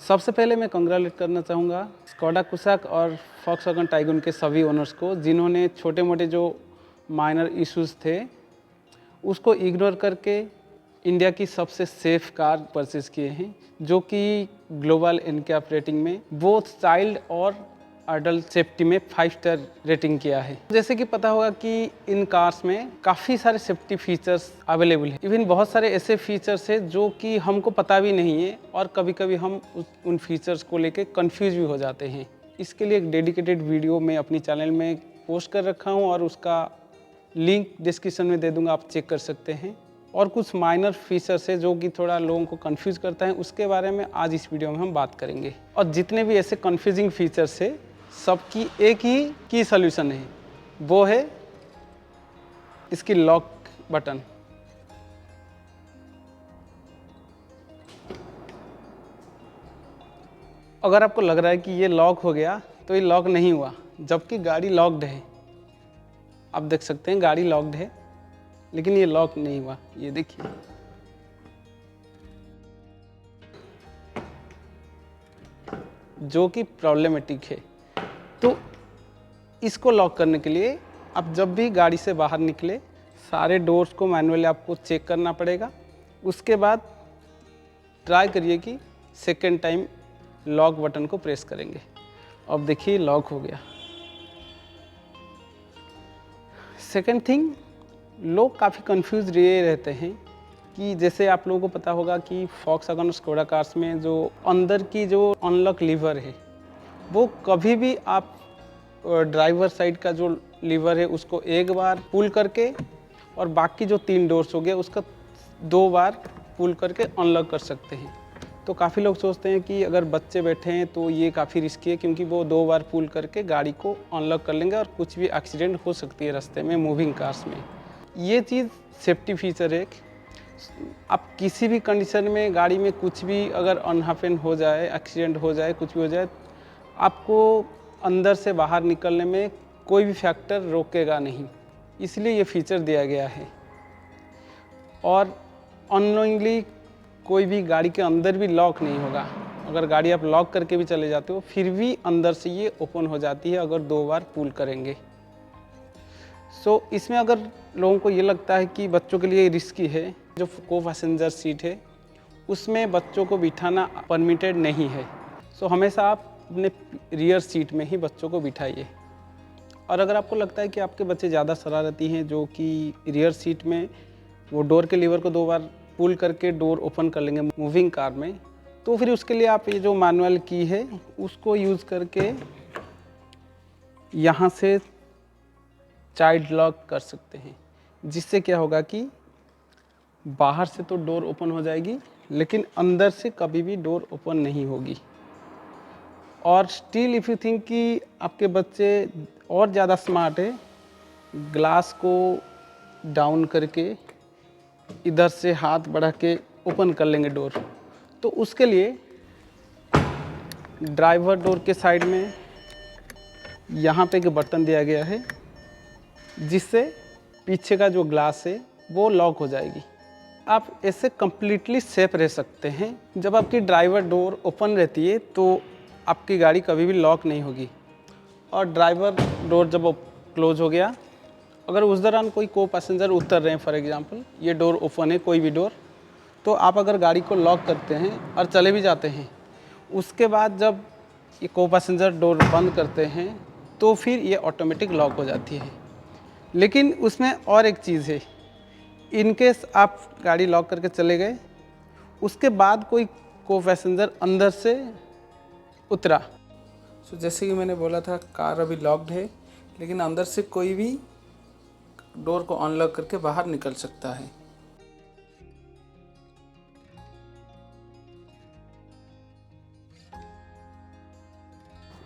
सबसे पहले मैं कंग्रेचुलेट करना चाहूँगा स्कोडा कुशाक और फॉक्सवैगन टाइगून के सभी ओनर्स को, जिन्होंने छोटे मोटे जो माइनर इश्यूज़ थे उसको इग्नोर करके इंडिया की सबसे सेफ कार परचेज किए हैं, जो कि ग्लोबल एनकैप रेटिंग में बोथ चाइल्ड और अडल्ट सेफ्टी में 5 स्टार रेटिंग किया है। जैसे कि पता होगा कि इन कार्स में काफ़ी सारे सेफ्टी फीचर्स अवेलेबल है। इवन बहुत सारे ऐसे फीचर्स है जो कि हमको पता भी नहीं है और कभी कभी हम उन फीचर्स को लेके कंफ्यूज भी हो जाते हैं। इसके लिए एक डेडिकेटेड वीडियो मैं अपनी चैनल में पोस्ट कर रखा हूँ और उसका लिंक डिस्क्रिप्शन में दे दूँगा, आप चेक कर सकते हैं। और कुछ माइनर फीचर्स है जो कि थोड़ा लोगों को कंफ्यूज करता है, उसके बारे में आज इस वीडियो में हम बात करेंगे। और जितने भी ऐसे कंफ्यूजिंग फीचर्स है सबकी एक ही की सॉल्यूशन है, वो है इसकी लॉक बटन। अगर आपको लग रहा है कि ये लॉक हो गया तो ये लॉक नहीं हुआ, जबकि गाड़ी लॉक्ड है। आप देख सकते हैं गाड़ी लॉक्ड है लेकिन ये लॉक नहीं हुआ। ये देखिए, जो कि प्रॉब्लमेटिक है। तो इसको लॉक करने के लिए आप जब भी गाड़ी से बाहर निकले सारे डोर्स को मैनुअली आपको चेक करना पड़ेगा। उसके बाद ट्राई करिए कि सेकेंड टाइम लॉक बटन को प्रेस करेंगे। अब देखिए लॉक हो गया। सेकेंड थिंग, लोग काफ़ी कंफ्यूज ये रहते हैं कि जैसे आप लोगों को पता होगा कि फॉक्सवैगन और स्कोडा कार्स में जो अंदर की जो अनलॉक लीवर है वो कभी भी आप ड्राइवर साइड का जो लीवर है उसको एक बार पुल करके और बाकी जो 3 डोर्स हो गए उसका 2 बार पुल करके अनलॉक कर सकते हैं। तो काफ़ी लोग सोचते हैं कि अगर बच्चे बैठे हैं तो ये काफ़ी रिस्की है, क्योंकि वो 2 बार पुल करके गाड़ी को अनलॉक कर लेंगे और कुछ भी एक्सीडेंट हो सकती है रास्ते में मूविंग कार्स में। ये चीज़ सेफ्टी फीचर है। आप किसी भी कंडीशन में गाड़ी में कुछ भी अगर अनहैपन हो जाए, एक्सीडेंट हो जाए, कुछ भी हो जाए, आपको अंदर से बाहर निकलने में कोई भी फैक्टर रोकेगा नहीं, इसलिए ये फीचर दिया गया है। और अननोइंगली कोई भी गाड़ी के अंदर भी लॉक नहीं होगा। अगर गाड़ी आप लॉक करके भी चले जाते हो फिर भी अंदर से ये ओपन हो जाती है अगर 2 बार पुल करेंगे। सो इसमें अगर लोगों को ये लगता है कि बच्चों के लिए रिस्की है, जो को पैसेंजर सीट है उसमें बच्चों को बिठाना परमिटेड नहीं है। सो हमेशा आप अपने रियर सीट में ही बच्चों को बिठाइए। और अगर आपको लगता है कि आपके बच्चे ज़्यादा शरारती हैं जो कि रियर सीट में वो डोर के लीवर को 2 बार पुल करके डोर ओपन कर लेंगे मूविंग कार में, तो फिर उसके लिए आप ये जो मैनुअल की है उसको यूज़ करके यहाँ से चाइल्ड लॉक कर सकते हैं, जिससे क्या होगा कि बाहर से तो डोर ओपन हो जाएगी लेकिन अंदर से कभी भी डोर ओपन नहीं होगी। और स्टिल इफ़ यू थिंक कि आपके बच्चे और ज़्यादा स्मार्ट है, ग्लास को डाउन करके इधर से हाथ बढ़ा के ओपन कर लेंगे डोर, तो उसके लिए ड्राइवर डोर के साइड में यहाँ पे एक बटन दिया गया है जिससे पीछे का जो ग्लास है वो लॉक हो जाएगी। आप ऐसे कम्प्लीटली सेफ रह सकते हैं। जब आपकी ड्राइवर डोर ओपन रहती है तो आपकी गाड़ी कभी भी लॉक नहीं होगी। और ड्राइवर डोर जब क्लोज हो गया, अगर उस दौरान कोई को पैसेंजर उतर रहे हैं, फॉर एग्जांपल ये डोर ओपन है कोई भी डोर, तो आप अगर गाड़ी को लॉक करते हैं और चले भी जाते हैं, उसके बाद जब ये को पैसेंजर डोर बंद करते हैं तो फिर ये ऑटोमेटिक लॉक हो जाती है। लेकिन उसमें और एक चीज़ है, इनकेस आप गाड़ी लॉक करके चले गए उसके बाद कोई को पैसेंजर अंदर से उतरा, सो जैसे कि मैंने बोला था कार अभी लॉक्ड है लेकिन अंदर से कोई भी डोर को अनलॉक करके बाहर निकल सकता है।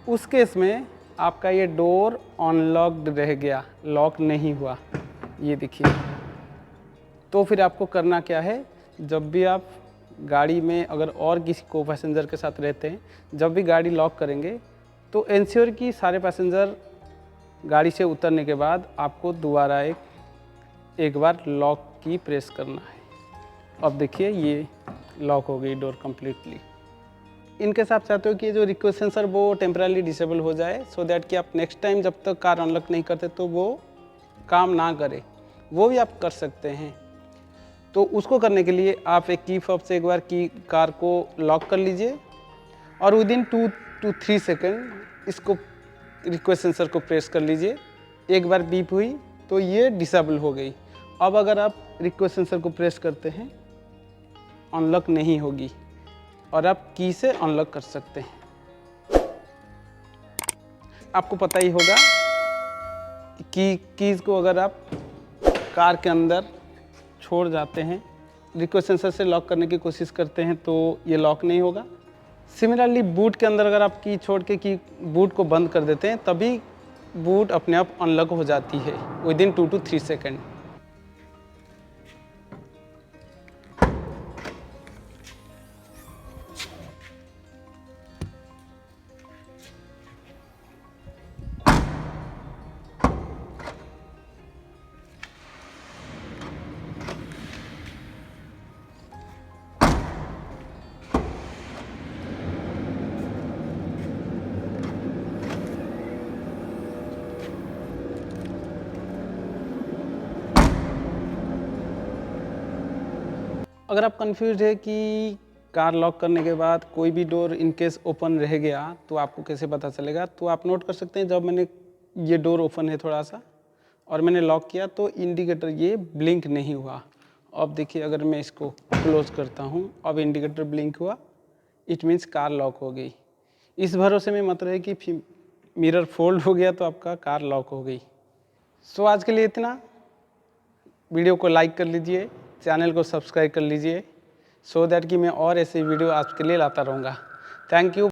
उस केस में आपका ये डोर अनलॉक्ड रह गया, लॉक नहीं हुआ, ये देखिए। तो फिर आपको करना क्या है, जब भी आप गाड़ी में अगर और किसी को पैसेंजर के साथ रहते हैं, जब भी गाड़ी लॉक करेंगे तो इंश्योर कि सारे पैसेंजर गाड़ी से उतरने के बाद आपको दोबारा एक बार लॉक की प्रेस करना है। अब देखिए ये लॉक हो गई डोर कम्प्लीटली। इनकेस आप चाहते हो कि जो रिक्वेस्ट सेंसर वो टेम्परली डिसेबल हो जाए, सो दैट कि आप नेक्स्ट टाइम जब तक कार अनलॉक नहीं करते तो वो काम ना करे, वो भी आप कर सकते हैं। तो उसको करने के लिए आप एक की फॉब से एक बार की कार को लॉक कर लीजिए और विदिन 2 to 3 सेकेंड इसको रिक्वेस्ट सेंसर को प्रेस कर लीजिए। एक बार बीप हुई तो ये डिसेबल हो गई। अब अगर आप रिक्वेस्ट सेंसर को प्रेस करते हैं, अनलॉक नहीं होगी और आप की से अनलॉक कर सकते हैं। आपको पता ही होगा कि कीज़ को अगर आप कार के अंदर छोड़ जाते हैं, रिक्वेस्ट सेंसर से लॉक करने की कोशिश करते हैं तो ये लॉक नहीं होगा। सिमिलरली बूट के अंदर अगर आप की छोड़ के की बूट को बंद कर देते हैं तभी बूट अपने आप अनलॉक हो जाती है विदिन 2 to 3 सेकेंड। अगर आप कंफ्यूज है कि कार लॉक करने के बाद कोई भी डोर इनकेस ओपन रह गया तो आपको कैसे पता चलेगा, तो आप नोट कर सकते हैं जब मैंने ये डोर ओपन है थोड़ा सा और मैंने लॉक किया तो इंडिकेटर ये ब्लिंक नहीं हुआ। अब देखिए अगर मैं इसको क्लोज करता हूँ, अब इंडिकेटर ब्लिंक हुआ, इट मीन्स कार लॉक हो गई। इस भरोसे में मत रहे कि मिरर फोल्ड हो गया तो आपका कार लॉक हो गई। सो आज के लिए इतना। वीडियो को लाइक कर लीजिए, चैनल को सब्सक्राइब कर लीजिए, सो दैट कि मैं और ऐसे वीडियो आपके लिए लाता रहूँगा। Thank you.